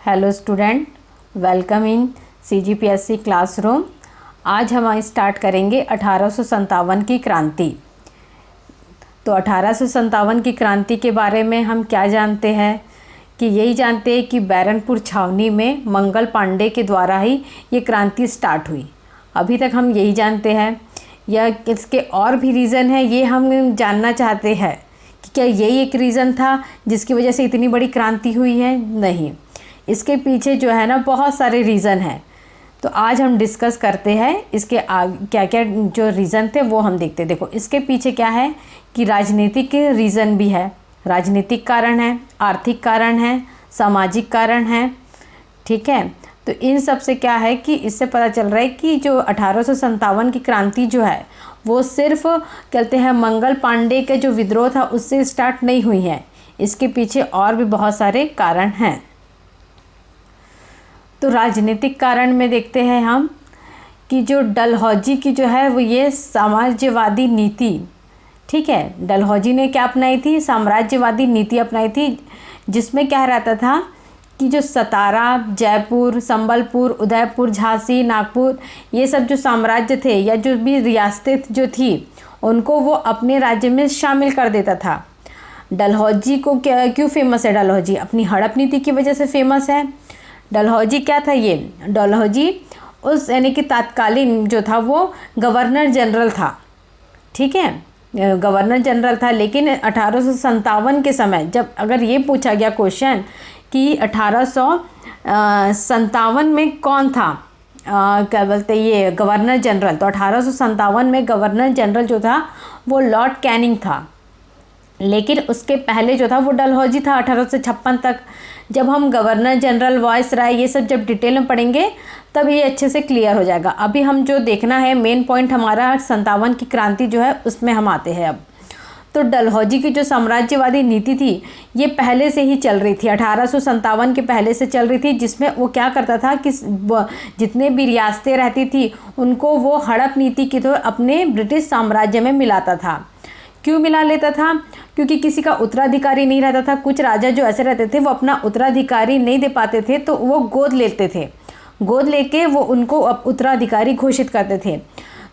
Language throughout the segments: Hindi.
Hello student, welcome in CGPSC classroom. आज हम स्टार्ट करेंगे 1857 की क्रांति। तो 1857 की क्रांति के बारे में हम क्या जानते हैं कि यही जानते हैं कि बैरनपुर छावनी में मंगल पांडे के द्वारा ही ये क्रांति स्टार्ट हुई। अभी तक हम यही जानते हैं या इसके और भी रीज़न है, ये हम जानना चाहते हैं कि क्या यही एक रीज़न था जिसकी वजह से इतनी बड़ी क्रांति हुई है। नहीं, इसके पीछे जो है ना बहुत सारे रीज़न हैं। तो आज हम डिस्कस करते हैं इसके क्या क्या जो रीज़न थे वो हम देखते। देखो इसके पीछे क्या है कि राजनीतिक रीज़न भी है, राजनीतिक कारण है, आर्थिक कारण है, सामाजिक कारण है। ठीक है, तो इन सब से क्या है कि इससे पता चल रहा है कि जो 1857 की क्रांति जो है वो सिर्फ कहते हैं मंगल पांडे का जो विद्रोह था उससे स्टार्ट नहीं हुई है, इसके पीछे और भी बहुत सारे कारण हैं। तो राजनीतिक कारण में देखते हैं हम कि जो डलहौजी की जो है वो ये साम्राज्यवादी नीति, ठीक है, डलहौजी ने क्या अपनाई थी, साम्राज्यवादी नीति अपनाई थी, जिसमें क्या रहता था कि जो सतारा, जयपुर, संबलपुर, उदयपुर, झांसी, नागपुर, ये सब जो साम्राज्य थे या जो भी रियासतें जो थी उनको वो अपने राज्य में शामिल कर देता था। डलहौजी को क्यों फेमस है? डलहौजी अपनी हड़प नीति की वजह से फेमस है। डलहौजी क्या था? ये डलहौजी उस यानी कि तत्कालीन जो था वो गवर्नर जनरल था। ठीक है, गवर्नर जनरल था। लेकिन 1857 के समय जब अगर ये पूछा गया क्वेश्चन कि 1857 में कौन था क्या बोलते ये गवर्नर जनरल, तो 1857 में गवर्नर जनरल जो था वो लॉर्ड कैनिंग था। लेकिन उसके पहले जो था वो डलहौजी था 1856 तक। जब हम गवर्नर जनरल, वायसराय, ये सब जब डिटेल में पढ़ेंगे तब ये अच्छे से क्लियर हो जाएगा। अभी हम जो देखना है मेन पॉइंट हमारा 57 की क्रांति जो है उसमें हम आते हैं अब। तो डलहौजी की जो साम्राज्यवादी नीति थी ये पहले से ही चल रही थी, 1857 के पहले से चल रही थी, जिसमें वो क्या करता था कि जितने भी रियासतें रहती थी उनको वो हड़प नीति की तो अपने ब्रिटिश साम्राज्य में मिलाता था। क्यों मिला लेता था? क्योंकि किसी का उत्तराधिकारी नहीं रहता था। कुछ राजा जो ऐसे रहते थे वो अपना उत्तराधिकारी नहीं दे पाते थे तो वो गोद लेते थे, गोद लेके वो उनको उत्तराधिकारी घोषित करते थे।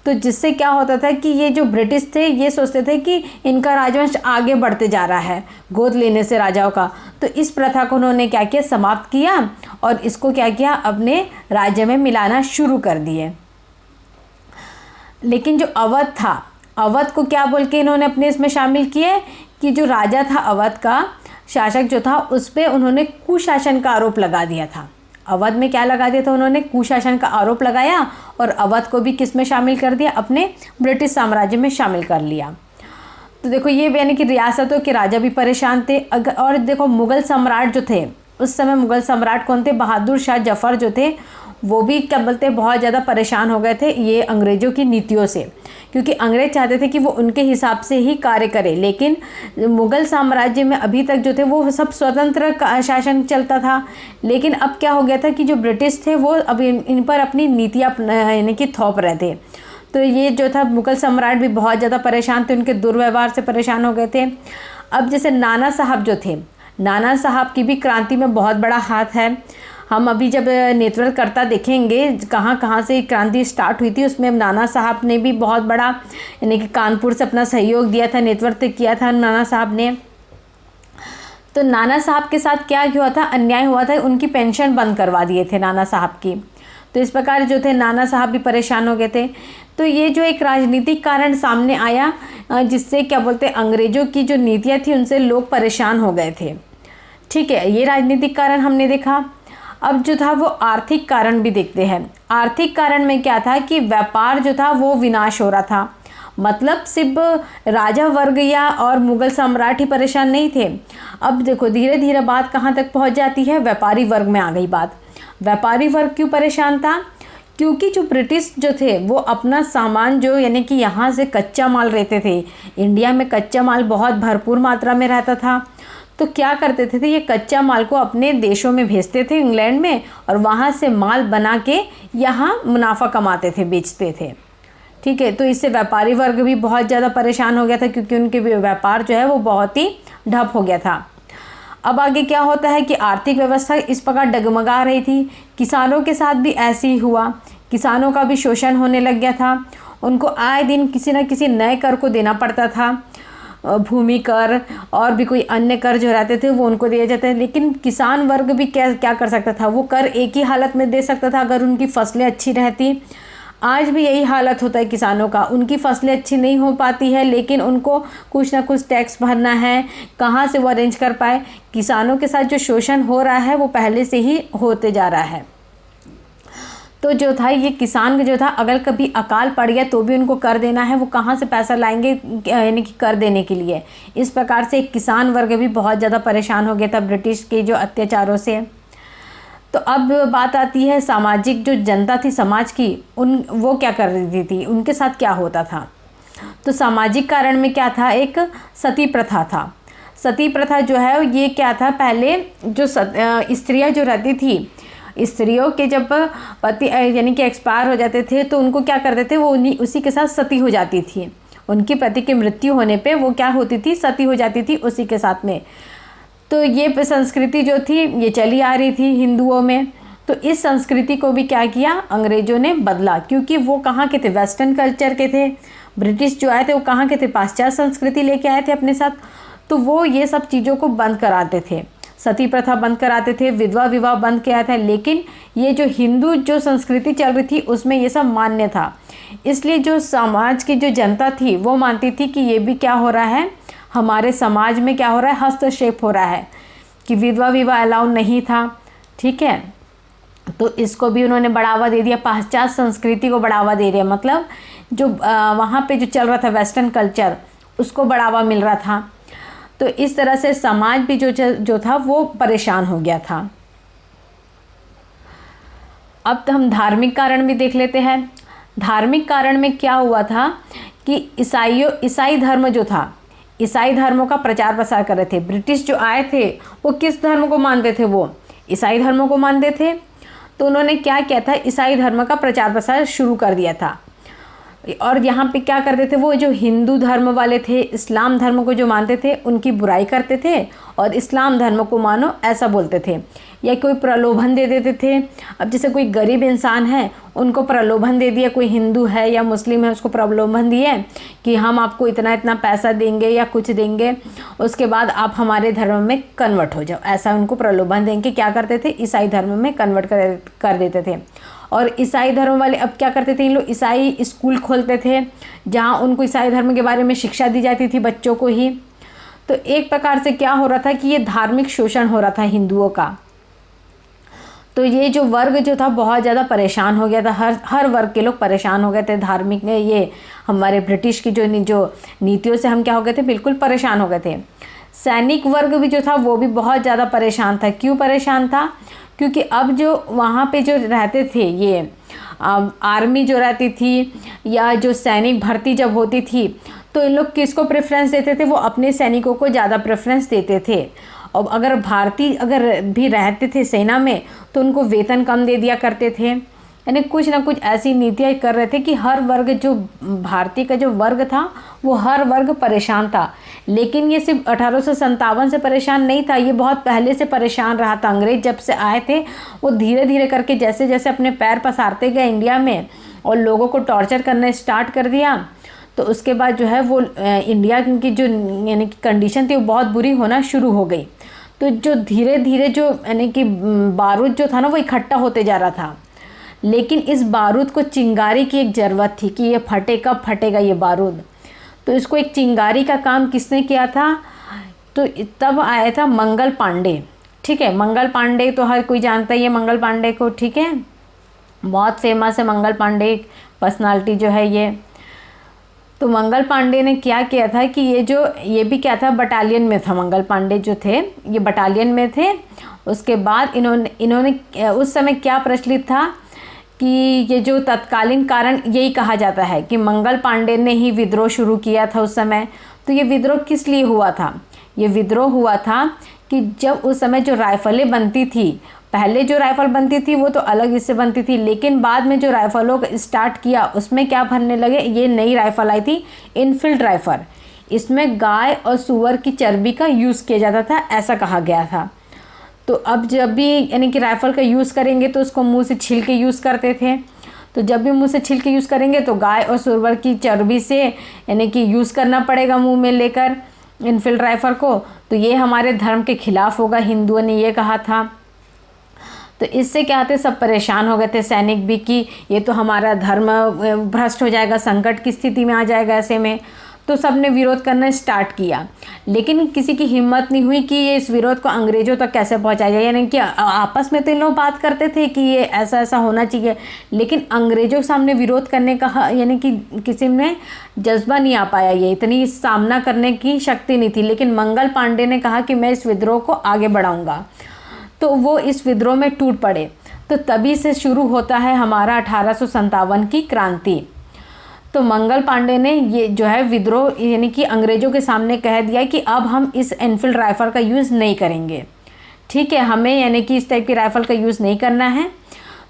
तो जिससे क्या होता था कि ये जो ब्रिटिश थे ये सोचते थे कि इनका राजवंश आगे बढ़ते जा रहा है गोद लेने से राजाओं का। तो इस प्रथा को उन्होंने क्या किया, समाप्त किया और इसको क्या किया, अपने राज्य में मिलाना शुरू कर दिए। लेकिन जो अवध था, अवध को क्या बोल के इन्होंने अपने इसमें शामिल किए कि जो राजा था अवध का शासक जो था उस पर उन्होंने कुशासन का आरोप लगा दिया था। अवध में क्या लगा दिया था उन्होंने? कुशासन का आरोप लगाया और अवध को भी किस में शामिल कर दिया? अपने ब्रिटिश साम्राज्य में शामिल कर लिया। तो देखो ये यानी कि रियासतों के राजा भी परेशान थे। और देखो मुग़ल सम्राट जो थे उस समय, मुग़ल सम्राट कौन थे? बहादुर शाह जफ़र जो थे वो भी क्या बोलते बहुत ज़्यादा परेशान हो गए थे ये अंग्रेज़ों की नीतियों से, क्योंकि अंग्रेज़ चाहते थे कि वो उनके हिसाब से ही कार्य करें। लेकिन मुग़ल साम्राज्य में अभी तक जो थे वो सब स्वतंत्र शासन चलता था। लेकिन अब क्या हो गया था कि जो ब्रिटिश थे वो अब इन पर अपनी नीतियाँ यानी कि थोप रहे थे। तो ये जो था मुग़ल सम्राट भी बहुत ज़्यादा परेशान थे, उनके दुर्व्यवहार से परेशान हो गए थे। अब जैसे नाना साहब जो थे, नाना साहब की भी क्रांति में बहुत बड़ा हाथ है। हम अभी जब नेतृत्व करता देखेंगे कहाँ कहाँ से क्रांति स्टार्ट हुई थी, उसमें नाना साहब ने भी बहुत बड़ा यानी कि कानपुर से अपना सहयोग दिया था, नेतृत्व किया था नाना साहब ने। तो नाना साहब के साथ क्या हुआ था, अन्याय हुआ था, उनकी पेंशन बंद करवा दिए थे नाना साहब की। तो इस प्रकार जो थे नाना साहब भी परेशान हो गए थे। तो ये जो एक राजनीतिक कारण सामने आया जिससे क्या बोलते अंग्रेज़ों की जो नीतियाँ थी उनसे लोग परेशान हो गए थे। ठीक है, ये राजनीतिक कारण हमने देखा। अब जो था वो आर्थिक कारण भी देखते हैं। आर्थिक कारण में क्या था कि व्यापार जो था वो विनाश हो रहा था। मतलब सिर्फ राजा वर्ग या और मुग़ल सम्राट ही परेशान नहीं थे। अब देखो धीरे धीरे बात कहाँ तक पहुँच जाती है, व्यापारी वर्ग में आ गई बात। व्यापारी वर्ग क्यों परेशान था? क्योंकि जो ब्रिटिश जो थे वो अपना सामान जो यानी कि यहाँ से कच्चा माल रहते थे, इंडिया में कच्चा माल बहुत भरपूर मात्रा में रहता था। तो क्या करते थे ये कच्चा माल को अपने देशों में भेजते थे, इंग्लैंड में, और वहाँ से माल बना के यहाँ मुनाफा कमाते थे, बेचते थे। ठीक है, तो इससे व्यापारी वर्ग भी बहुत ज़्यादा परेशान हो गया था क्योंकि उनके व्यापार जो है वो बहुत ही ठप हो गया था। अब आगे क्या होता है कि आर्थिक व्यवस्था इस प्रकार डगमगा रही थी, किसानों के साथ भी ऐसे ही हुआ। किसानों का भी शोषण होने लग गया था, उनको आए दिन किसी न किसी नए कर को देना पड़ता था। भूमि कर और भी कोई अन्य कर जो रहते थे वो उनको दिए जाते थे, लेकिन किसान वर्ग भी क्या क्या कर सकता था, वो कर एक ही हालत में दे सकता था अगर उनकी फसलें अच्छी रहती। आज भी यही हालत होता है किसानों का, उनकी फसलें अच्छी नहीं हो पाती है, लेकिन उनको कुछ ना कुछ टैक्स भरना है, कहाँ से वो अरेंज कर पाए। किसानों के साथ जो शोषण हो रहा है वो पहले से ही होते जा रहा है। तो जो था ये किसान जो था, अगर कभी अकाल पड़ गया तो भी उनको कर देना है, वो कहाँ से पैसा लाएंगे यानी कि कर देने के लिए। इस प्रकार से किसान वर्ग भी बहुत ज़्यादा परेशान हो गया था ब्रिटिश के जो अत्याचारों से। तो अब बात आती है सामाजिक जो जनता थी समाज की, वो क्या कर रही थी, उनके साथ क्या होता था। तो सामाजिक कारण में क्या था, एक सती प्रथा था। सती प्रथा जो है ये क्या था, पहले जो स्त्रियाँ जो रहती थी, स्त्रियों के जब पति यानी कि एक्सपायर हो जाते थे तो उनको क्या करते थे, वो उसी के साथ सती हो जाती थी। उनकी पति की मृत्यु होने पे वो क्या होती थी, सती हो जाती थी उसी के साथ में। तो ये संस्कृति जो थी ये चली आ रही थी हिंदुओं में। तो इस संस्कृति को भी क्या किया, अंग्रेज़ों ने बदला, क्योंकि वो कहाँ के थे, वेस्टर्न कल्चर के थे। ब्रिटिश जो आए थे वो कहाँ के थे, पाश्चात्य संस्कृति लेके आए थे अपने साथ। तो वो ये सब चीज़ों को बंद कराते थे, सती प्रथा बंद कराते थे, विधवा विवाह बंद किया था। लेकिन ये जो हिंदू जो संस्कृति चल रही थी उसमें ये सब मान्य था। इसलिए जो समाज की जो जनता थी वो मानती थी कि ये भी क्या हो रहा है, हमारे समाज में क्या हो रहा है, हस्तक्षेप हो रहा है, कि विधवा विवाह अलाउ नहीं था। ठीक है, तो इसको भी उन्होंने बढ़ावा दे दिया, पाश्चात्य संस्कृति को बढ़ावा दे दिया। मतलब जो वहाँ पे जो चल रहा था वेस्टर्न कल्चर उसको बढ़ावा मिल रहा था। तो इस तरह से समाज भी जो था वो परेशान हो गया था। अब तो हम धार्मिक कारण भी देख लेते हैं। धार्मिक कारण में क्या हुआ था कि ईसाई धर्म जो था, ईसाई धर्मों का प्रचार प्रसार कर रहे थे। ब्रिटिश जो आए थे वो किस धर्म को मानते थे, वो ईसाई धर्मों को मानते थे। तो उन्होंने क्या किया था, ईसाई धर्म का प्रचार प्रसार शुरू कर दिया था। और यहाँ पे क्या करते थे, वो जो हिंदू धर्म वाले थे, इस्लाम धर्म को जो मानते थे उनकी बुराई करते थे और इस्लाम धर्म को मानो ऐसा बोलते थे, या कोई प्रलोभन दे देते थे। अब जैसे कोई गरीब इंसान है उनको प्रलोभन दे दिया, कोई हिंदू है या मुस्लिम है उसको प्रलोभन दिए कि हम आपको इतना इतना पैसा देंगे या कुछ देंगे, उसके बाद आप हमारे धर्म में कन्वर्ट हो जाओ, ऐसा उनको प्रलोभन देंगे। क्या करते थे, ईसाई धर्म में कन्वर्ट कर देते थे। और ईसाई धर्म वाले अब क्या करते थे, इन लोग ईसाई स्कूल खोलते थे जहाँ उनको ईसाई धर्म के बारे में शिक्षा दी जाती थी बच्चों को ही। तो एक प्रकार से क्या हो रहा था कि ये धार्मिक शोषण हो रहा था हिंदुओं का। तो ये जो वर्ग जो था बहुत ज़्यादा परेशान हो गया था, हर वर्ग के लोग परेशान हो गए थे धार्मिक में। ये हमारे ब्रिटिश की जो नीतियों से हम क्या हो गए थे, बिल्कुल परेशान हो गए थे। सैनिक वर्ग भी जो था वो भी बहुत ज़्यादा परेशान था। क्यों परेशान था, क्योंकि अब जो वहाँ पे जो रहते थे, ये आर्मी जो रहती थी या जो सैनिक भर्ती जब होती थी तो इन लोग किसको प्रेफरेंस देते थे, वो अपने सैनिकों को ज़्यादा प्रेफरेंस देते थे। और अगर भारतीय अगर भी रहते थे सेना में तो उनको वेतन कम दे दिया करते थे। यानी कुछ ना कुछ ऐसी नीतियाँ कर रहे थे कि हर वर्ग, जो भारतीय का जो वर्ग था वो हर वर्ग परेशान था। लेकिन ये सिर्फ 1857 से परेशान नहीं था, ये बहुत पहले से परेशान रहा था। अंग्रेज जब से आए थे वो धीरे धीरे करके जैसे जैसे अपने पैर पसारते गए इंडिया में और लोगों को टॉर्चर करना स्टार्ट कर दिया, तो उसके बाद जो है वो इंडिया की जो यानी कि कंडीशन थी वो बहुत बुरी होना शुरू हो गई। तो जो धीरे धीरे जो यानी कि बारूद जो था ना वो इकट्ठा होते जा रहा था। लेकिन इस बारूद को चिंगारी की एक ज़रूरत थी कि ये फटे, कब फटेगा ये बारूद। तो इसको एक चिंगारी का काम किसने किया था, तो तब आया था मंगल पांडे। ठीक है, मंगल पांडे तो हर कोई जानता ही है मंगल पांडे को। ठीक है, बहुत फेमस है मंगल पांडे पर्सनालिटी जो है ये। तो मंगल पांडे ने क्या किया था कि ये भी क्या था, बटालियन में था। मंगल पांडे जो थे ये बटालियन में थे। उसके बाद इन्होंने उस समय क्या प्रचलित था कि ये जो तत्कालीन कारण यही कहा जाता है कि मंगल पांडे ने ही विद्रोह शुरू किया था उस समय। तो ये विद्रोह किस लिए हुआ था, ये विद्रोह हुआ था कि जब उस समय जो राइफलें बनती थी, पहले जो राइफ़ल बनती थी वो तो अलग इससे बनती थी, लेकिन बाद में जो राइफ़लों को स्टार्ट किया उसमें क्या भरने लगे, ये नई राइफ़ल आई थी इनफील्ड राइफ़ल। इसमें गाय और सूअर की चर्बी का यूज़ किया जाता था, ऐसा कहा गया था। तो अब जब भी यानी कि राइफ़ल का यूज़ करेंगे तो उसको मुंह से छील के यूज़ करते थे। तो जब भी मुंह से छील के यूज़ करेंगे तो गाय और सूअर की चर्बी से यानी कि यूज़ करना पड़ेगा मुंह में लेकर इनफील्ड राइफ़ल को। तो ये हमारे धर्म के खिलाफ होगा, हिंदुओं ने ये कहा था। तो इससे क्या थे, सब परेशान हो गए थे सैनिक भी कि ये तो हमारा धर्म भ्रष्ट हो जाएगा, संकट की स्थिति में आ जाएगा ऐसे में। तो सब ने विरोध करना स्टार्ट किया, लेकिन किसी की हिम्मत नहीं हुई कि ये इस विरोध को अंग्रेज़ों तक कैसे पहुंचाया जाए। यानी कि आपस में तो इन लोग बात करते थे कि ये ऐसा ऐसा होना चाहिए, लेकिन अंग्रेज़ों के सामने विरोध करने का यानी कि किसी में जज्बा नहीं आ पाया, ये इतनी सामना करने की शक्ति नहीं थी। लेकिन मंगल पांडे ने कहा कि मैं इस विद्रोह को आगे बढ़ाऊँगा, तो वो इस विद्रोह में टूट पड़े। तो तभी से शुरू होता है हमारा 1857 की क्रांति। तो मंगल पांडे ने ये जो है विद्रोह यानी कि अंग्रेज़ों के सामने कह दिया कि अब हम इस एनफील्ड राइफ़ल का यूज़ नहीं करेंगे, ठीक है, हमें यानी कि इस टाइप की राइफ़ल का यूज़ नहीं करना है।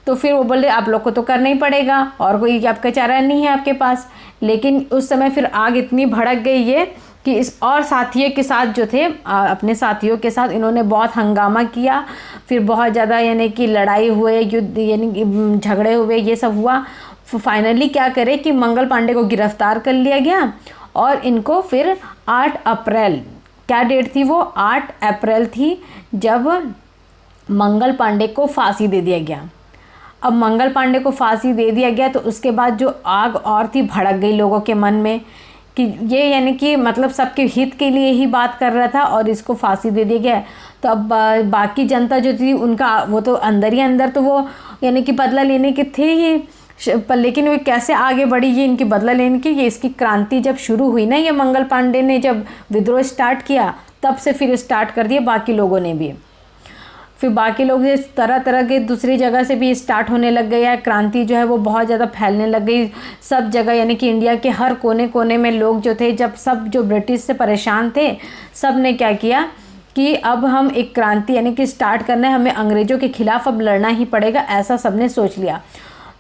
तो फिर वो बोले आप लोग को तो करना ही पड़ेगा और कोई आपका चारा नहीं है आपके पास। लेकिन उस समय फिर आग इतनी भड़क गई ये कि इस और साथियों के साथ जो थे अपने साथियों के साथ इन्होंने बहुत हंगामा किया। फिर बहुत ज़्यादा यानी कि लड़ाई हुए, युद्ध यानी कि झगड़े हुए, ये सब हुआ। फाइनली क्या करे कि मंगल पांडे को गिरफ्तार कर लिया गया और इनको फिर 8 अप्रैल, क्या डेट थी वो, 8 अप्रैल थी जब मंगल पांडे को फांसी दे दिया गया। अब मंगल पांडे को फांसी दे दिया गया तो उसके बाद जो आग और थी भड़क गई लोगों के मन में कि ये यानी कि मतलब सबके हित के लिए ही बात कर रहा था और इसको फांसी दे दिया गया। तो अब बाकी जनता जो थी उनका वो तो अंदर ही अंदर तो वो यानी कि बदला लेने के थे ही, पर लेकिन वो कैसे आगे बढ़ी ये इनकी बदला लेने की, ये इसकी क्रांति जब शुरू हुई ना, ये मंगल पांडे ने जब विद्रोह स्टार्ट किया तब से फिर स्टार्ट कर दिया बाकी लोगों ने भी। फिर बाकी लोग ये तरह तरह के दूसरी जगह से भी स्टार्ट होने लग गया, क्रांति जो है वो बहुत ज़्यादा फैलने लग गई सब जगह। यानी कि इंडिया के हर कोने कोने में लोग जो थे, जब सब जो ब्रिटिश से परेशान थे, सब ने क्या किया कि अब हम एक क्रांति यानी कि स्टार्ट करना है, हमें अंग्रेज़ों के खिलाफ अब लड़ना ही पड़ेगा, ऐसा सब ने सोच लिया।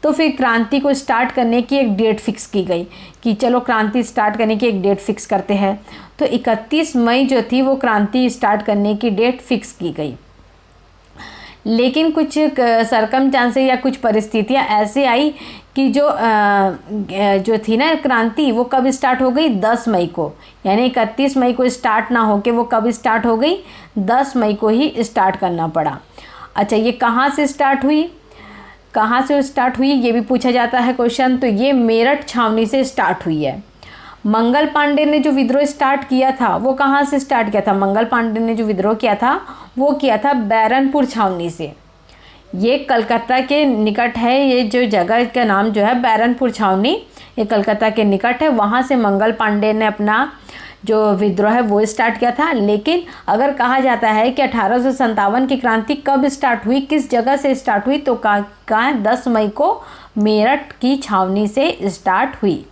तो फिर क्रांति को स्टार्ट करने की एक डेट फिक्स की गई कि चलो क्रांति स्टार्ट करने की एक डेट फिक्स करते हैं। तो 31 मई जो थी वो क्रांति स्टार्ट करने की डेट फिक्स की गई। लेकिन कुछ सरकमस्टांसेस या कुछ परिस्थितियां ऐसे आई कि जो थी ना क्रांति, वो कब स्टार्ट हो गई, 10 मई को। यानी 31 मई को स्टार्ट ना होके वो कब स्टार्ट हो गई, 10 मई को ही स्टार्ट करना पड़ा। अच्छा, ये कहाँ से स्टार्ट हुई, कहाँ से स्टार्ट हुई ये भी पूछा जाता है क्वेश्चन। तो ये मेरठ छावनी से स्टार्ट हुई है। मंगल पांडे ने जो विद्रोह स्टार्ट किया था वो कहाँ से स्टार्ट किया था, मंगल पांडे ने जो विद्रोह किया था वो किया था बैरनपुर छावनी से। ये कलकत्ता के निकट है, ये जो जगह का नाम जो है बैरनपुर छावनी, ये कलकत्ता के निकट है। वहाँ से मंगल पांडे ने अपना जो विद्रोह है वो स्टार्ट किया था। लेकिन अगर कहा जाता है कि 1857 की क्रांति कब स्टार्ट हुई, किस जगह से स्टार्ट हुई, तो कहाँ है, 10 मई को मेरठ की छावनी से स्टार्ट हुई,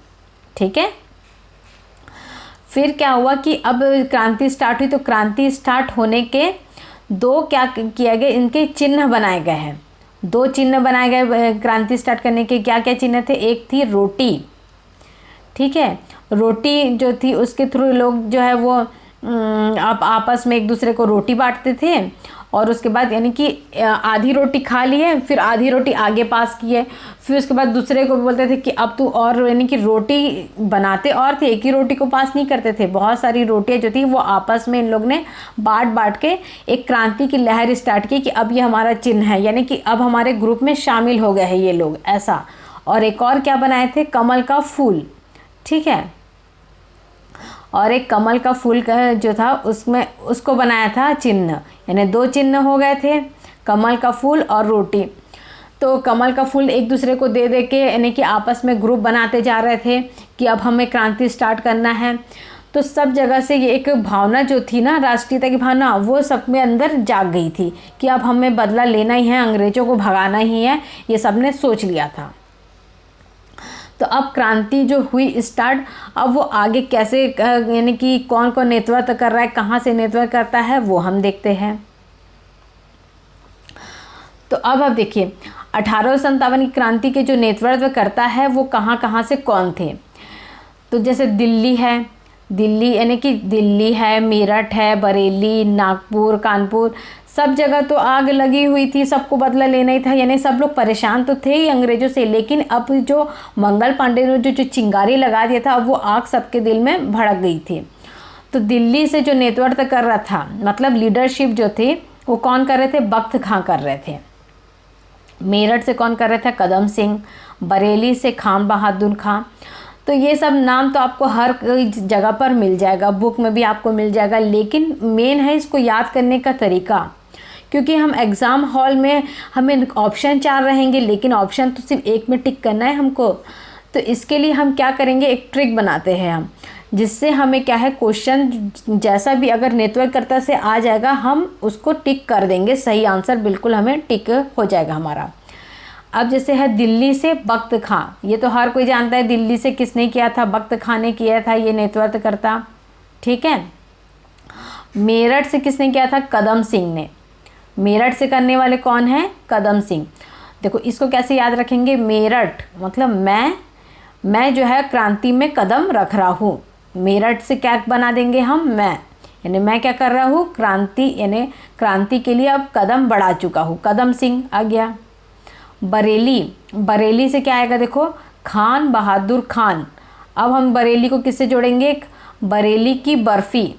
ठीक है। फिर क्या हुआ कि अब क्रांति स्टार्ट हुई, तो क्रांति स्टार्ट होने के दो क्या किया गया, इनके चिन्ह बनाए गए हैं, 2 चिन्ह बनाए गए क्रांति स्टार्ट करने के। क्या क्या चिन्ह थे, एक थी रोटी, ठीक है, रोटी जो थी उसके थ्रू लोग जो है वो आप आपस में एक दूसरे को रोटी बांटते थे। और उसके बाद यानी कि आधी रोटी खा ली है, फिर आधी रोटी आगे पास की है, फिर उसके बाद दूसरे को बोलते थे कि अब तू और, यानी कि रोटी बनाते और थे, एक ही रोटी को पास नहीं करते थे, बहुत सारी रोटियां जो थी वो आपस में इन लोग ने बांट बांट के एक क्रांति की लहर स्टार्ट की कि अब ये हमारा चिन्ह है, यानी कि अब हमारे ग्रुप में शामिल हो गए हैं ये लोग, ऐसा। और एक और क्या बनाए थे, कमल का फूल, ठीक है, और एक कमल का फूल का जो था उसमें उसको बनाया था चिन्ह, यानी 2 चिन्ह हो गए थे, कमल का फूल और रोटी। तो कमल का फूल एक दूसरे को दे दे के यानी कि आपस में ग्रुप बनाते जा रहे थे कि अब हमें क्रांति स्टार्ट करना है। तो सब जगह से ये एक भावना जो थी ना, राष्ट्रीयता की भावना, वो सब में अंदर जाग गई थी कि अब हमें बदला लेना ही है, अंग्रेज़ों को भगाना ही है, ये सब ने सोच लिया था। तो अब क्रांति जो हुई स्टार्ट, अब वो आगे कैसे यानी कि कौन कौन नेतृत्व कर रहा है, कहाँ से नेतृत्व करता है, वो हम देखते हैं। तो अब देखिए 1857 की क्रांति के जो नेतृत्व करता है वो कहाँ कहाँ से कौन थे। तो जैसे दिल्ली है, दिल्ली यानी कि दिल्ली है, मेरठ है, बरेली, नागपुर, कानपुर, सब जगह तो आग लगी हुई थी, सबको बदला लेना ही था, यानी सब लोग परेशान तो थे ही अंग्रेज़ों से, लेकिन अब जो मंगल पांडे ने जो चिंगारी लगा दिया था, अब वो आग सबके दिल में भड़क गई थी। तो दिल्ली से जो नेतृत्व कर रहा था, मतलब लीडरशिप जो थी, वो कौन कर रहे थे? बख्त खां कर रहे थे। मेरठ से कौन कर रहे थे? कदम सिंह। बरेली से खान बहादुर खां। तो ये सब नाम तो आपको हर जगह पर मिल जाएगा, बुक में भी आपको मिल जाएगा, लेकिन मेन है इसको याद करने का तरीका, क्योंकि हम एग्ज़ाम हॉल में हमें ऑप्शन 4 रहेंगे, लेकिन ऑप्शन तो सिर्फ एक में टिक करना है हमको। तो इसके लिए हम क्या करेंगे, एक ट्रिक बनाते हैं हम, जिससे हमें क्या है, क्वेश्चन जैसा भी अगर नेतृत्वकर्ता से आ जाएगा, हम उसको टिक कर देंगे, सही आंसर बिल्कुल हमें टिक हो जाएगा हमारा। अब जैसे है दिल्ली से बख्त खां, ये तो हर कोई जानता है दिल्ली से किसने किया था? बख्त खां ने किया था ये नेतृत्वकर्ता, ठीक है। मेरठ से किसने किया था? कदम सिंह ने। मेरठ से करने वाले कौन है? कदम सिंह। देखो इसको कैसे याद रखेंगे? मेरठ मतलब मैं जो है क्रांति में कदम रख रहा हूँ। मेरठ से क्या बना देंगे हम? मैं, यानी मैं क्या कर रहा हूँ? क्रांति, यानी क्रांति के लिए अब कदम बढ़ा चुका हूँ। कदम सिंह आ गया। बरेली से क्या आएगा? देखो खान बहादुर खान। अब हम बरेली को किससे जोड़ेंगे? बरेली की बर्फ़ी,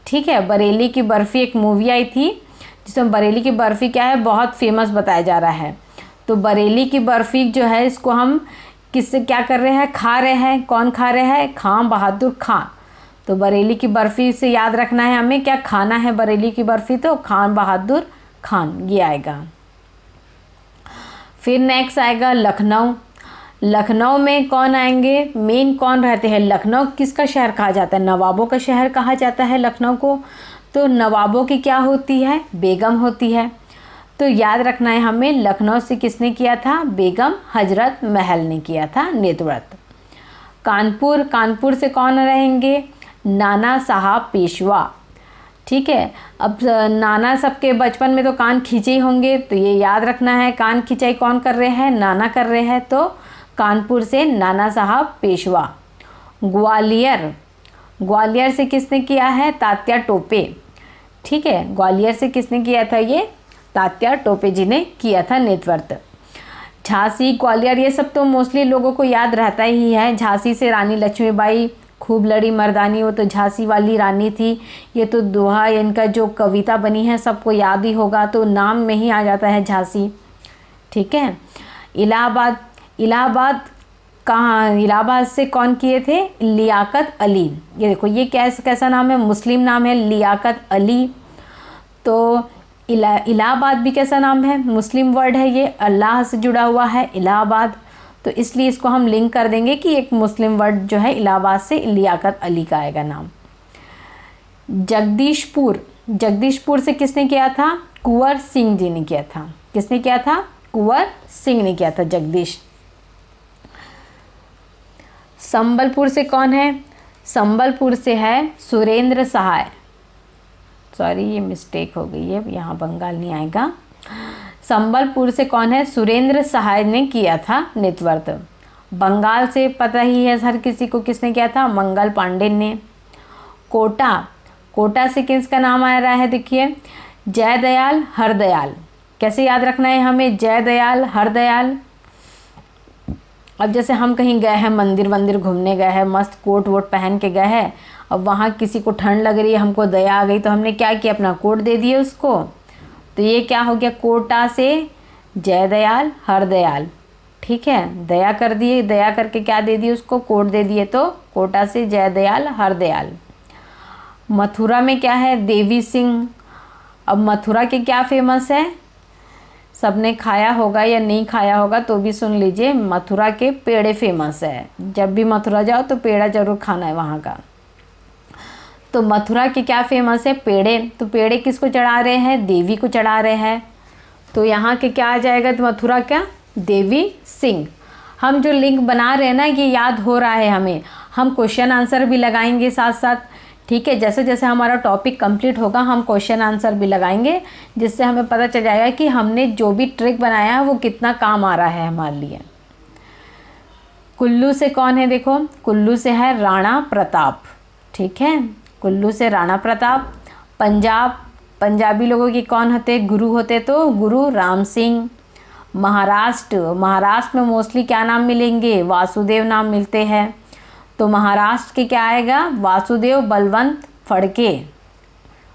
ठीक है। बरेली की बर्फ़ी एक मूवी आई थी जिसमें बरेली की बर्फ़ी क्या है, बहुत फेमस बताया जा रहा है। तो बरेली की बर्फ़ी जो है, इसको हम किससे क्या कर रहे हैं? खा रहे हैं। कौन खा रहे हैं? खान बहादुर खान। तो बरेली की बर्फ़ी से याद रखना है हमें, क्या खाना है बरेली की बर्फ़ी? तो खान बहादुर खान, ये आएगा। फिर नेक्स्ट आएगा लखनऊ। लखनऊ में कौन आएंगे? मेन कौन रहते हैं? लखनऊ किसका शहर कहा जाता है? नवाबों का शहर कहा जाता है लखनऊ को। तो नवाबों की क्या होती है? बेगम होती है। तो याद रखना है हमें, लखनऊ से किसने किया था? बेगम हजरत महल ने किया था नेतृत्व। कानपुर से कौन रहेंगे? नाना साहब पेशवा, ठीक है। अब नाना सबके बचपन में तो कान खींचे ही होंगे, तो ये याद रखना है, कान खिंचाई कौन कर रहे हैं? नाना कर रहे हैं। तो कानपुर से नाना साहब पेशवा। ग्वालियर से किसने किया है? तात्या टोपे, ठीक है। ग्वालियर से किसने किया था? ये तात्या टोपे जी ने किया था नेतृत्व। झांसी, ग्वालियर, ये सब तो मोस्टली लोगों को याद रहता ही है। झांसी से रानी लक्ष्मीबाई, खूब लड़ी मर्दानी, वो तो झांसी वाली रानी थी। ये तो दोहा, इनका जो कविता बनी है सबको याद ही होगा, तो नाम में ही आ जाता है झांसी, ठीक है। इलाहाबाद कहाँ? इलाहाबाद से कौन किए थे? लियाकत अली। ये देखो ये कैसा नाम है? मुस्लिम नाम है, लियाकत अली। तो इलाहाबाद भी कैसा नाम है? मुस्लिम वर्ड है, ये अल्लाह से जुड़ा हुआ है इलाहाबाद, तो इसलिए इसको हम लिंक कर देंगे कि एक मुस्लिम वर्ड जो है इलाहाबाद से लियाकत अली का आएगा नाम। जगदीशपुर से किसने किया था? कुंवर सिंह जी ने किया था। किसने किया था? कुंवर सिंह ने किया था जगदीश। संबलपुर से कौन है? संबलपुर से है सुरेंद्र सहाय। सॉरी ये मिस्टेक हो गई है, यहाँ बंगाल नहीं आएगा। संबलपुर से कौन है? सुरेंद्र सहाय ने किया था नेतृत्व। बंगाल से पता ही है हर किसी को, किसने किया था? मंगल पांडे ने। कोटा से किसका नाम आ रहा है? देखिए जयदयाल हरदयाल। कैसे याद रखना है हमें? जयदयाल हरदयाल। अब जैसे हम कहीं गए हैं, मंदिर घूमने गए हैं, मस्त कोट वोट पहन के गए हैं, अब वहाँ किसी को ठंड लग रही है, हमको दया आ गई, तो हमने क्या किया? अपना कोट दे दिए उसको। तो ये क्या हो गया? कोटा से जयदयाल हरदयाल, ठीक है। दया कर दिए, दया करके क्या दे दिए उसको? कोट दे दिए, तो कोटा से जयदयाल हरदयाल। मथुरा में क्या है? देवी सिंह। अब मथुरा के क्या फेमस है? सबने खाया होगा या नहीं खाया होगा तो भी सुन लीजिए, मथुरा के पेड़े फेमस है। जब भी मथुरा जाओ तो पेड़ा जरूर खाना है वहाँ का। तो मथुरा के क्या फेमस है? पेड़े। तो पेड़े किसको चढ़ा रहे हैं? देवी को चढ़ा रहे हैं। तो यहाँ के क्या आ जाएगा? तो मथुरा क्या? देवी सिंह। हम जो लिंक बना रहे हैं ना, ये याद हो रहा है हमें, हम क्वेश्चन आंसर भी लगाएंगे साथ साथ, ठीक है। जैसे जैसे हमारा टॉपिक कंप्लीट होगा हम क्वेश्चन आंसर भी लगाएंगे, जिससे हमें पता चल जाएगा कि हमने जो भी ट्रिक बनाया है वो कितना काम आ रहा है हमारे लिए। कुल्लू से कौन है? देखो कुल्लू से है राणा प्रताप, ठीक है। कुल्लू से राणा प्रताप। पंजाब, पंजाबी लोगों के कौन होते, गुरु होते, तो गुरु राम सिंह। महाराष्ट्र, महाराष्ट्र में मोस्टली क्या नाम मिलेंगे, वासुदेव नाम मिलते हैं, तो महाराष्ट्र के क्या आएगा, वासुदेव बलवंत फड़के,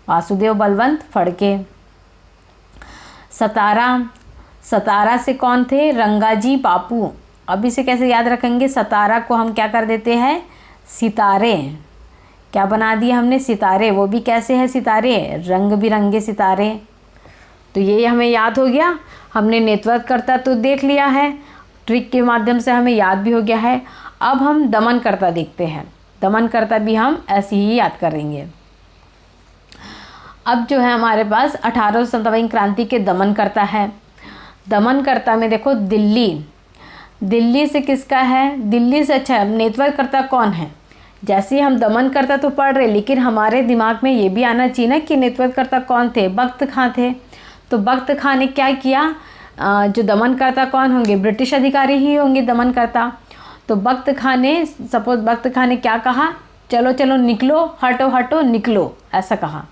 वासुदेव बलवंत फड़के। सतारा, सतारा से कौन थे, रंगाजी बापू। अब इसे कैसे याद रखेंगे, सतारा को हम क्या कर देते हैं, सितारे, क्या बना दिए हमने, सितारे। वो भी कैसे है सितारे, रंग बिरंगे सितारे। तो ये हमें याद हो गया। हमने नेतृत्व करता तो देख लिया है, ट्रिक के माध्यम से हमें याद भी हो गया है। अब हम दमन करता देखते हैं। दमन करता भी हम ऐसे ही याद करेंगे। अब जो है हमारे पास 1857 क्रांति के दमन करता है। दमन करता में देखो दिल्ली, दिल्ली से किसका है, दिल्ली से, अच्छा नेतृत्व करता कौन है। जैसे ही हम दमन करता तो पढ़ रहे, लेकिन हमारे दिमाग में ये भी आना चाहिए ना कि नेतृत्व करता कौन थे, बख्त खां थे। तो बख्त खां ने क्या किया, जो दमन करता कौन होंगे, ब्रिटिश अधिकारी ही होंगे दमन करता। तो बख्त खां ने, सपोज बख्त खां ने क्या कहा, चलो चलो निकलो, हटो हटो निकलो, ऐसा कहा।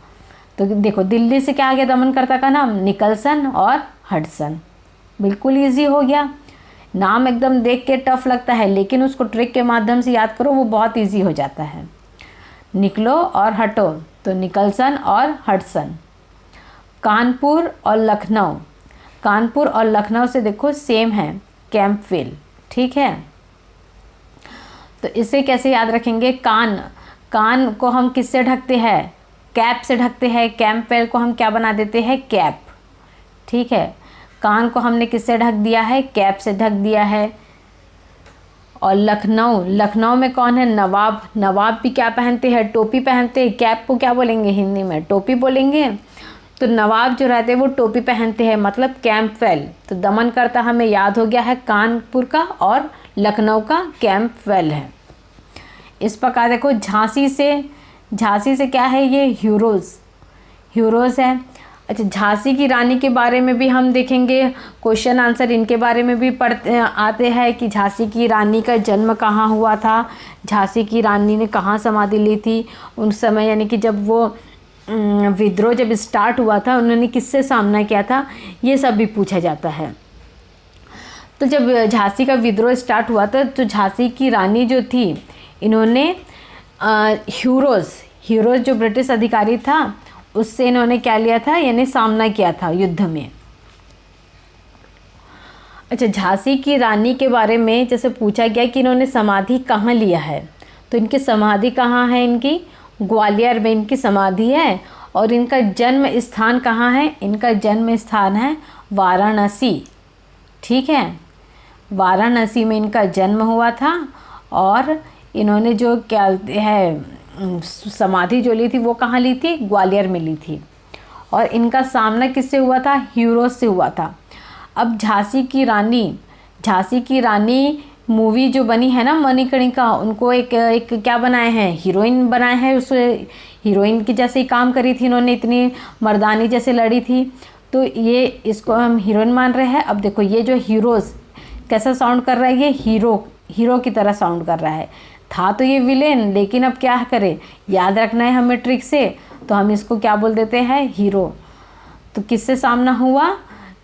तो देखो दिल्ली से क्या आ गया दमन करता का नाम, निकलसन और हडसन। बिल्कुल ईजी हो गया। नाम एकदम देख के टफ लगता है, लेकिन उसको ट्रिक के माध्यम से याद करो, वो बहुत ईजी हो जाता है। निकलो और हटो, तो निकलसन और हडसन। कानपुर और लखनऊ, कानपुर और लखनऊ से देखो सेम है, कैंपवेल, ठीक है। तो इसे कैसे याद रखेंगे, कान, कान को हम किससे ढकते हैं, कैप से ढकते हैं। कैंपवेल को हम क्या बना देते हैं, कैप, ठीक है। कान को हमने किससे ढक दिया है, कैप से ढक दिया है। और लखनऊ, लखनऊ में कौन है, नवाब। नवाब भी क्या पहनते हैं, टोपी पहनते हैं। कैप को क्या बोलेंगे हिंदी में, टोपी बोलेंगे। तो नवाब जो रहते हैं वो टोपी पहनते हैं, मतलब कैंपवेल। तो दमन करता हमें याद हो गया है कानपुर का, और लखनऊ का कैंपवेल है। इस प्रकार देखो झांसी से, झांसी से क्या है, ये हीरोज़, हीरोज़ है। अच्छा, झांसी की रानी के बारे में भी हम देखेंगे, क्वेश्चन आंसर इनके बारे में भी पढ़ते आते हैं कि झांसी की रानी का जन्म कहाँ हुआ था, झांसी की रानी ने कहाँ समाधि ली थी उन समय, यानी कि जब वो विद्रोह जब स्टार्ट हुआ था उन्होंने किससे सामना किया था, ये सब भी पूछा जाता है। तो जब झांसी का विद्रोह स्टार्ट हुआ था तो झांसी की रानी जो थी, इन्होंने हीरोज़, हीरोज़ जो ब्रिटिश अधिकारी था उससे इन्होंने क्या लिया था, यानी सामना किया था युद्ध में। अच्छा, झांसी की रानी के बारे में जैसे पूछा गया कि इन्होंने समाधि कहाँ लिया है, तो इनकी समाधि कहाँ है, इनकी ग्वालियर में इनकी समाधि है। और इनका जन्म स्थान कहाँ है, इनका जन्म स्थान है वाराणसी, ठीक है। वाराणसी में इनका जन्म हुआ था। और इन्होंने जो क्या है समाधि जो ली थी वो कहाँ ली थी, ग्वालियर में ली थी। और इनका सामना किससे हुआ था, हीरोज़ से हुआ था। अब झांसी की रानी, झांसी की रानी मूवी जो बनी है ना मणिकर्णिका, उनको एक क्या बनाए हैं, हीरोइन बनाए हैं। उस हीरोइन की जैसे ही काम करी थी इन्होंने, इतनी मर्दानी जैसे लड़ी थी, तो ये इसको हम हीरोइन मान रहे हैं। अब देखो ये जो हीरोज़ कैसा साउंड कर रहा है, ये हीरो, हीरो की तरह साउंड कर रहा है। था तो ये विलेन, लेकिन अब क्या करें, याद रखना है हमें ट्रिक से, तो हम इसको क्या बोल देते हैं, हीरो। तो किससे सामना हुआ,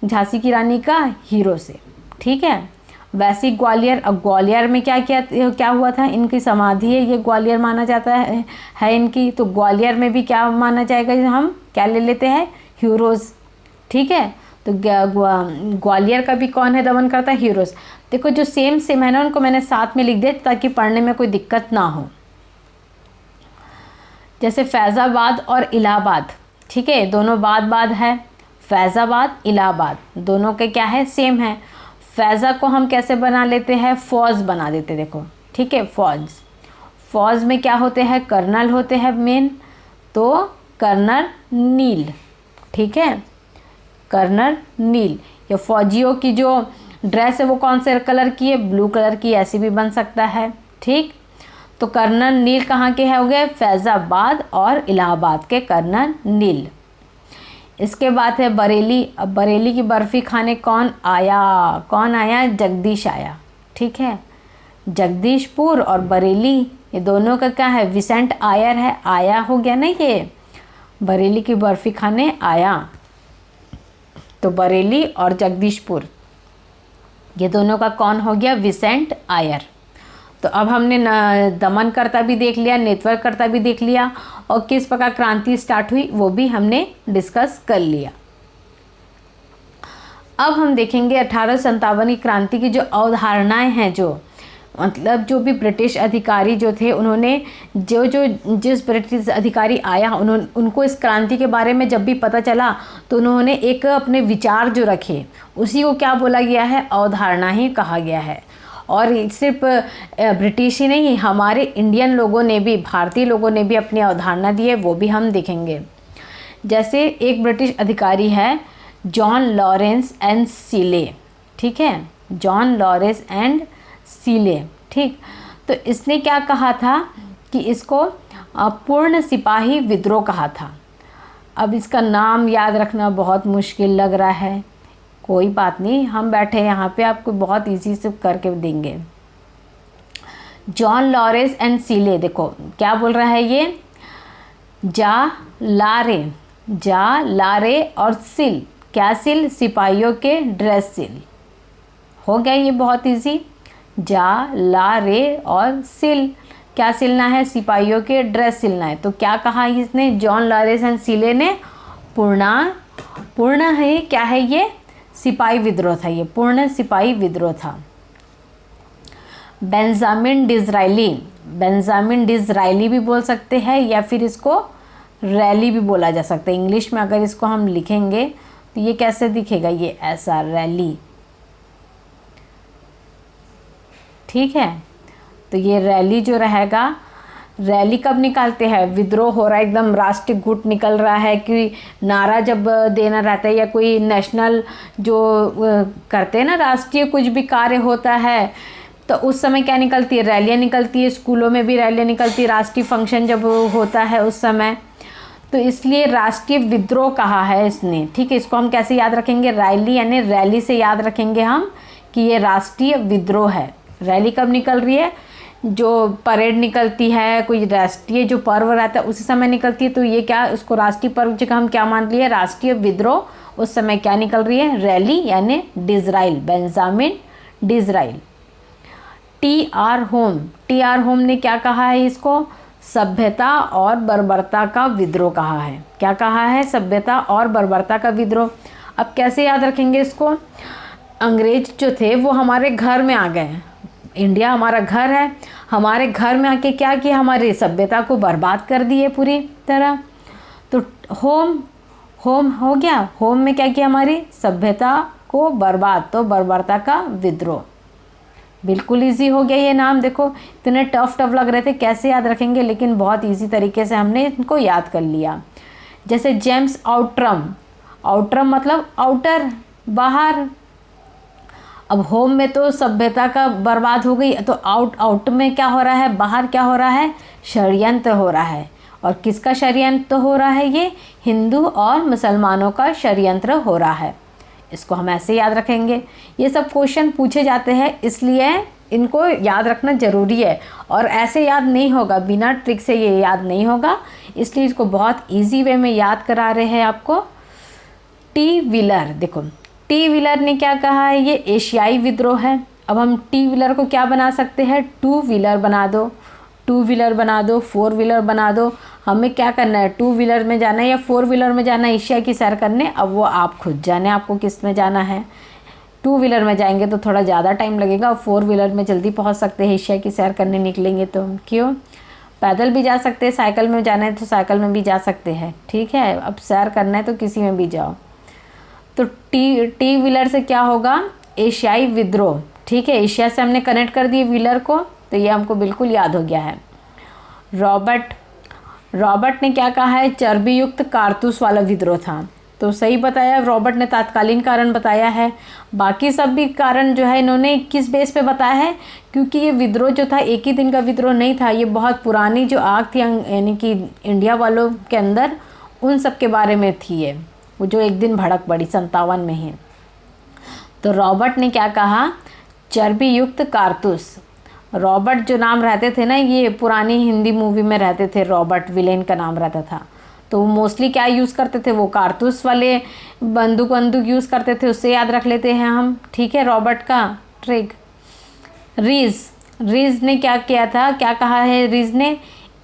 झांसी की रानी का हीरो से, ठीक है। वैसे ग्वालियर, अब ग्वालियर में क्या हुआ था, इनकी समाधि है, ये ग्वालियर माना जाता है इनकी। तो ग्वालियर में भी क्या माना जाएगा, हम क्या ले लेते हैं, हीरोज़, ठीक है। तो ग्वालियर का भी कौन है दमन करता है, हीरोज़। देखो जो सेम सेम है ना, उनको मैंने साथ में लिख दिया ताकि पढ़ने में कोई दिक्कत ना हो। जैसे फैज़ाबाद और इलाहाबाद, ठीक है, दोनों बाद है। फैज़ाबाद इलाहाबाद दोनों के क्या है, सेम है। फैज़ा को हम कैसे बना लेते हैं, फौज बना देते, देखो, ठीक है। फौज, फौज में क्या होते हैं, कर्नल होते हैं मेन, तो कर्नल नील, ठीक है, कर्नल नील। या फौजियों की जो ड्रेस है वो कौन से कलर की है, ब्लू कलर की, ऐसी भी बन सकता है, ठीक। तो कर्नल नील कहाँ के हो गए, फैज़ाबाद और इलाहाबाद के कर्नल नील। इसके बाद है बरेली। अब बरेली की बर्फ़ी खाने कौन आया, जगदीश आया, ठीक है। जगदीशपुर और बरेली, ये दोनों का क्या है, विसेंट आयर है। आया हो गया ना, ये बरेली की बर्फ़ी खाने आया। तो बरेली और जगदीशपुर, ये दोनों का कौन हो गया, विसेंट आयर। तो अब हमने दमनकर्ता भी देख लिया, नेतृत्वकर्ता भी देख लिया, और किस प्रकार क्रांति स्टार्ट हुई वो भी हमने डिस्कस कर लिया। अब हम देखेंगे 1857 की क्रांति की जो अवधारणाएं हैं, जो मतलब जो भी ब्रिटिश अधिकारी जो थे, उन्होंने जिस ब्रिटिश अधिकारी आया उनको इस क्रांति के बारे में जब भी पता चला तो उन्होंने एक अपने विचार जो रखे, उसी को क्या बोला गया है, अवधारणा ही कहा गया है। और सिर्फ ब्रिटिश ही नहीं, हमारे इंडियन लोगों ने भी, भारतीय लोगों ने भी अपनी अवधारणा दी है, वो भी हम देखेंगे। जैसे एक ब्रिटिश अधिकारी है जॉन लॉरेंस एंड सीले, ठीक है, जॉन लॉरेंस एंड सीले, ठीक। तो इसने क्या कहा था कि इसको पूर्ण सिपाही विद्रोह कहा था। अब इसका नाम याद रखना बहुत मुश्किल लग रहा है, कोई बात नहीं, हम बैठे यहाँ पे आपको बहुत इजी से करके देंगे। जॉन लॉरेंस एंड सीले, देखो क्या बोल रहा है ये, जा लारे और सिल, क्या सिल, सिपाहियों के ड्रेस सिल, हो गया ये बहुत इजी। जा रे और सिल, क्या सिलना है, सिपाहियों के ड्रेस सिलना है। तो क्या कहा इसने, जॉन लॉरेंस एंड सीले ने, पूर्ण है, क्या है ये, सिपाही विद्रोह था, ये पूर्ण सिपाही विद्रोह था। बेंजामिन डिज़राइली भी बोल सकते हैं, या फिर इसको रैली भी बोला जा सकता है। इंग्लिश में अगर इसको हम लिखेंगे तो ये कैसे दिखेगा, ये ऐसा, रैली, ठीक है। तो ये रैली जो रहेगा, रैली कब निकालते हैं, विद्रोह हो रहा है, एकदम राष्ट्रीय गुट निकल रहा है, कि नारा जब देना रहता है, या कोई नेशनल जो करते हैं ना, राष्ट्रीय कुछ भी कार्य होता है, तो उस समय क्या निकलती है, रैलियाँ निकलती है। स्कूलों में भी रैलियाँ निकलती है, राष्ट्रीय फंक्शन जब होता है उस समय। तो इसलिए राष्ट्रीय विद्रोह कहा है इसने, ठीक है। इसको हम कैसे याद रखेंगे, रैली यानी रैली से याद रखेंगे हम कि ये राष्ट्रीय विद्रोह है। रैली कब निकल रही है, जो परेड निकलती है, कोई राष्ट्रीय जो पर्व रहता है उसी समय निकलती है। तो ये क्या, उसको राष्ट्रीय पर्व जगह हम क्या मान लिए, राष्ट्रीय विद्रोह। उस समय क्या निकल रही है, रैली यानी डिज़राइल, बेंजामिन डिज़राइल। टी.आर. होम ने क्या कहा है, इसको सभ्यता और बर्बरता का विद्रोह कहा है। क्या कहा है, सभ्यता और बर्बरता का विद्रोह। अब कैसे याद रखेंगे इसको, अंग्रेज जो थे वो हमारे घर में आ गए, इंडिया हमारा घर है, हमारे घर में आके क्या किया, हमारी सभ्यता को बर्बाद कर दिए पूरी तरह। तो होम हो गया, होम में क्या किया, हमारी सभ्यता को बर्बाद, तो बर्बरता का विद्रोह। बिल्कुल इजी हो गया ये नाम, देखो इतने टफ लग रहे थे, कैसे याद रखेंगे, लेकिन बहुत इजी तरीके से हमने इनको याद कर लिया। जैसे जेम्स आउट्रम मतलब आउटर, बाहर। अब होम में तो सभ्यता का बर्बाद हो गई, तो आउट में क्या हो रहा है, बाहर क्या हो रहा है, षड्यंत्र हो रहा है। और किसका षड्यंत्र हो रहा है, ये हिंदू और मुसलमानों का षड्यंत्र हो रहा है। इसको हम ऐसे याद रखेंगे। ये सब क्वेश्चन पूछे जाते हैं, इसलिए इनको याद रखना ज़रूरी है, और ऐसे याद नहीं होगा, बिना ट्रिक से ये याद नहीं होगा, इसलिए इसको बहुत इजी वे में याद करा रहे हैं आपको। टी व्हीलर, देखो टी व्हीलर ने क्या कहा है, ये एशियाई विद्रोह है। अब हम टी व्हीलर को क्या बना सकते हैं, टू व्हीलर बना दो, 4 व्हीलर बना दो। हमें क्या करना है, 2 व्हीलर में जाना है या 4 व्हीलर में जाना है एशिया की सैर करने, अब वो आप खुद जाने आपको किस में जाना है। 2 व्हीलर में जाएंगे तो थोड़ा ज़्यादा टाइम लगेगा, और 4 व्हीलर में जल्दी पहुंच सकते हैं, एशिया की सैर करने निकलेंगे तो। क्यों, पैदल भी जा सकते हैं, साइकिल में जाना है तो साइकिल में भी जा सकते हैं, ठीक है। अब सैर करना है तो किसी में भी जाओ। तो टी व्हीलर से क्या होगा, एशियाई विद्रोह, ठीक है। एशिया से हमने कनेक्ट कर दिए व्हीलर को, तो ये हमको बिल्कुल याद हो गया है। रॉबर्ट ने क्या कहा है, चर्बी युक्त कारतूस वाला विद्रोह था। तो सही बताया, रॉबर्ट ने तात्कालीन कारण बताया है। बाकी सब भी कारण जो है इन्होंने किस बेस पे बताया है, क्योंकि ये विद्रोह जो था एक ही दिन का विद्रोह नहीं था, ये बहुत पुरानी जो आग थी यानी कि इंडिया वालों के अंदर, उन सब के बारे में थी ये, वो जो एक दिन भड़क पड़ी 57 में ही। तो रॉबर्ट ने क्या कहा, चर्बी युक्त कारतूस। रॉबर्ट जो नाम रहते थे ना, ये पुरानी हिंदी मूवी में रहते थे, रॉबर्ट विलेन का नाम रहता था। तो वो मोस्टली क्या यूज़ करते थे, वो कारतूस वाले बंदूक यूज़ करते थे, उससे याद रख लेते हैं हम। ठीक है, रॉबर्ट का ट्रिक। रीज ने क्या किया था, क्या कहा है रीज ने,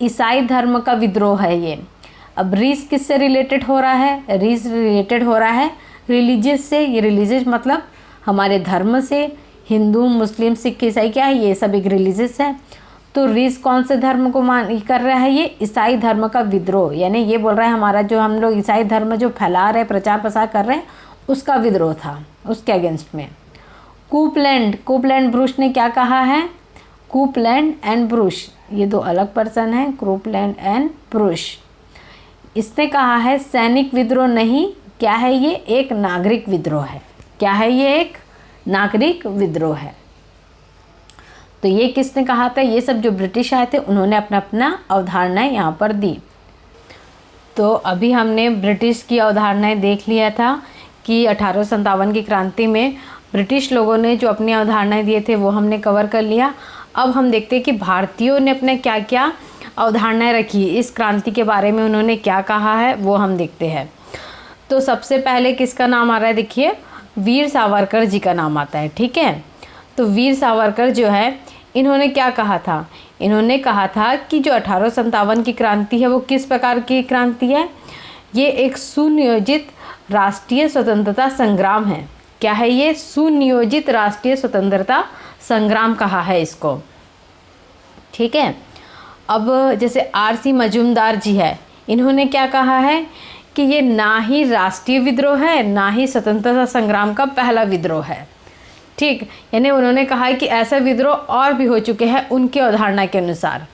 ईसाई धर्म का विद्रोह है ये। अब रीज किससे रिलेटेड हो रहा है, रीज रिलेटेड हो रहा है रिलीजियस से। ये रिलीजियस मतलब हमारे धर्म से, हिंदू मुस्लिम सिख ईसाई क्या है, ये सब एक रिलीजियस है। तो रीज कौन से धर्म को कर रहा है, ये ईसाई धर्म का विद्रोह, यानी ये बोल रहा है हमारा जो हम लोग ईसाई धर्म जो फैला रहे, प्रचार प्रसार कर रहे हैं, उसका विद्रोह था, उसके अगेंस्ट में। कूपलैंड ब्रूश ने क्या कहा है, कूपलैंड एंड ब्रूश ये दो अलग पर्सन हैं, कूपलैंड एंड ब्रूश। इसने कहा है सैनिक विद्रोह नहीं, क्या है ये, एक नागरिक विद्रोह है। क्या है ये, एक नागरिक विद्रोह है। तो ये किसने कहा था, ये सब जो ब्रिटिश आए थे उन्होंने अपना अवधारणाएं यहाँ पर दी। तो अभी हमने ब्रिटिश की अवधारणाएं देख लिया था कि 1857 की क्रांति में ब्रिटिश लोगों ने जो अपनी अवधारणाएं दिए थे वो हमने कवर कर लिया। अब हम देखते हैं कि भारतीयों ने अपने क्या क्या अवधारणाएं रखी, इस क्रांति के बारे में उन्होंने क्या कहा है वो हम देखते हैं। तो सबसे पहले किसका नाम आ रहा है, देखिए वीर सावरकर जी का नाम आता है। ठीक है, तो वीर सावरकर जो है इन्होंने क्या कहा था, इन्होंने कहा था कि जो 1857 की क्रांति है वो किस प्रकार की क्रांति है, ये एक सुनियोजित राष्ट्रीय स्वतंत्रता संग्राम है। क्या है ये, सुनियोजित राष्ट्रीय स्वतंत्रता संग्राम कहा है इसको। ठीक है, अब जैसे आर.सी. मजूमदार जी है, इन्होंने क्या कहा है कि ये ना ही राष्ट्रीय विद्रोह है, ना ही स्वतंत्रता संग्राम का पहला विद्रोह है। ठीक, यानी उन्होंने कहा है कि ऐसा विद्रोह और भी हो चुके हैं उनकी अवधारणा के अनुसार।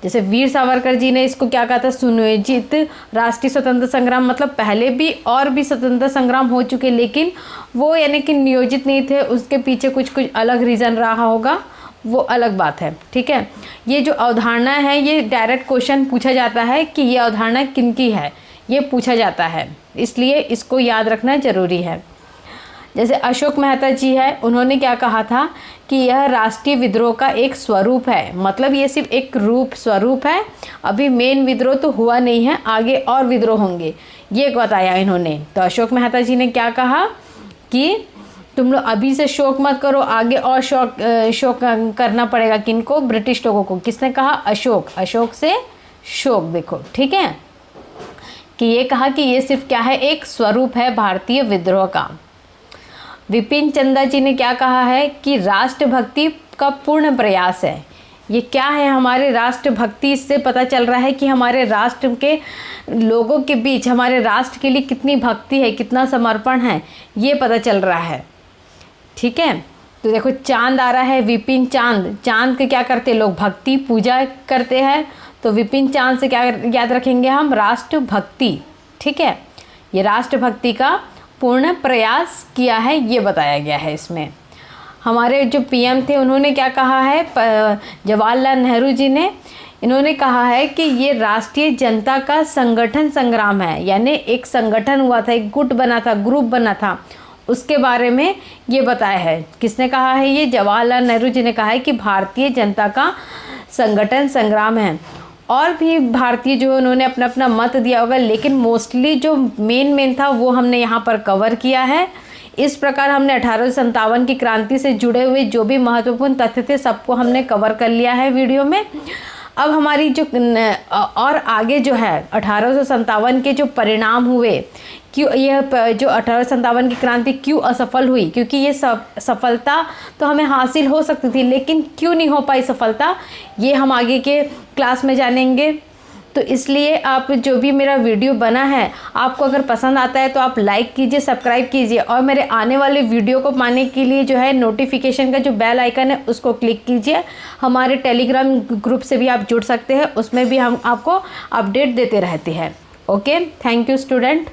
जैसे वीर सावरकर जी ने इसको क्या कहा था, सुनियोजित राष्ट्रीय स्वतंत्र संग्राम, मतलब पहले भी और भी स्वतंत्रता संग्राम हो चुके, लेकिन वो यानी कि नियोजित नहीं थे, उसके पीछे कुछ अलग रीज़न रहा होगा, वो अलग बात है। ठीक है, ये जो अवधारणा है ये डायरेक्ट क्वेश्चन पूछा जाता है कि ये अवधारणा किनकी है, ये पूछा जाता है, इसलिए इसको याद रखना ज़रूरी है। जैसे अशोक मेहता जी है, उन्होंने क्या कहा था कि यह राष्ट्रीय विद्रोह का एक स्वरूप है, मतलब ये सिर्फ एक स्वरूप है, अभी मेन विद्रोह तो हुआ नहीं है, आगे और विद्रोह होंगे, ये बताया इन्होंने। तो अशोक मेहता जी ने क्या कहा कि तुम लोग अभी से शोक मत करो, आगे और शोक करना पड़ेगा, किनको, ब्रिटिश लोगों को। किसने कहा, अशोक से शोक। देखो ठीक है, कि ये कहा कि ये सिर्फ क्या है, एक स्वरूप है भारतीय विद्रोह का। विपिन चंद्र जी ने क्या कहा है कि राष्ट्रभक्ति का पूर्ण प्रयास है। ये क्या है, हमारे राष्ट्रभक्ति, इससे पता चल रहा है कि हमारे राष्ट्र के लोगों के बीच हमारे राष्ट्र के लिए कितनी भक्ति है, कितना समर्पण है, ये पता चल रहा है। ठीक है, तो देखो चांद आ रहा है, विपिन चांद के क्या करते हैं लोग, भक्ति पूजा करते हैं, तो विपिन चांद से क्या याद रखेंगे हम, राष्ट्रभक्ति। ठीक है, ये राष्ट्रभक्ति का पूर्ण प्रयास किया है, ये बताया गया है इसमें। हमारे जो पीएम थे उन्होंने क्या कहा है, जवाहरलाल नेहरू जी ने, इन्होंने कहा है कि ये राष्ट्रीय जनता का संगठन संग्राम है, यानी एक संगठन हुआ था, एक गुट बना था, ग्रुप बना था, उसके बारे में ये बताया है। किसने कहा है, ये जवाहरलाल नेहरू जी ने कहा है कि भारतीय जनता का संगठन संग्राम है। और भी भारतीय जो उन्होंने अपना अपना मत दिया होगा, लेकिन मोस्टली जो मेन था वो हमने यहाँ पर कवर किया है। इस प्रकार हमने 1857 की क्रांति से जुड़े हुए जो भी महत्वपूर्ण तथ्य थे सबको हमने कवर कर लिया है वीडियो में। अब हमारी जो और आगे जो है 1857 के जो परिणाम हुए, क्यों यह जो 1857 की क्रांति क्यों असफल हुई, क्योंकि ये सफलता तो हमें हासिल हो सकती थी, लेकिन क्यों नहीं हो पाई सफलता, ये हम आगे के क्लास में जानेंगे। तो इसलिए आप जो भी मेरा वीडियो बना है, आपको अगर पसंद आता है तो आप लाइक कीजिए, सब्सक्राइब कीजिए, और मेरे आने वाले वीडियो को पाने के लिए जो है नोटिफिकेशन का जो बेल आइकन है उसको क्लिक कीजिए। हमारे टेलीग्राम ग्रुप से भी आप जुड़ सकते हैं, उसमें भी हम आपको अपडेट देते रहते हैं। Okay, thank you student.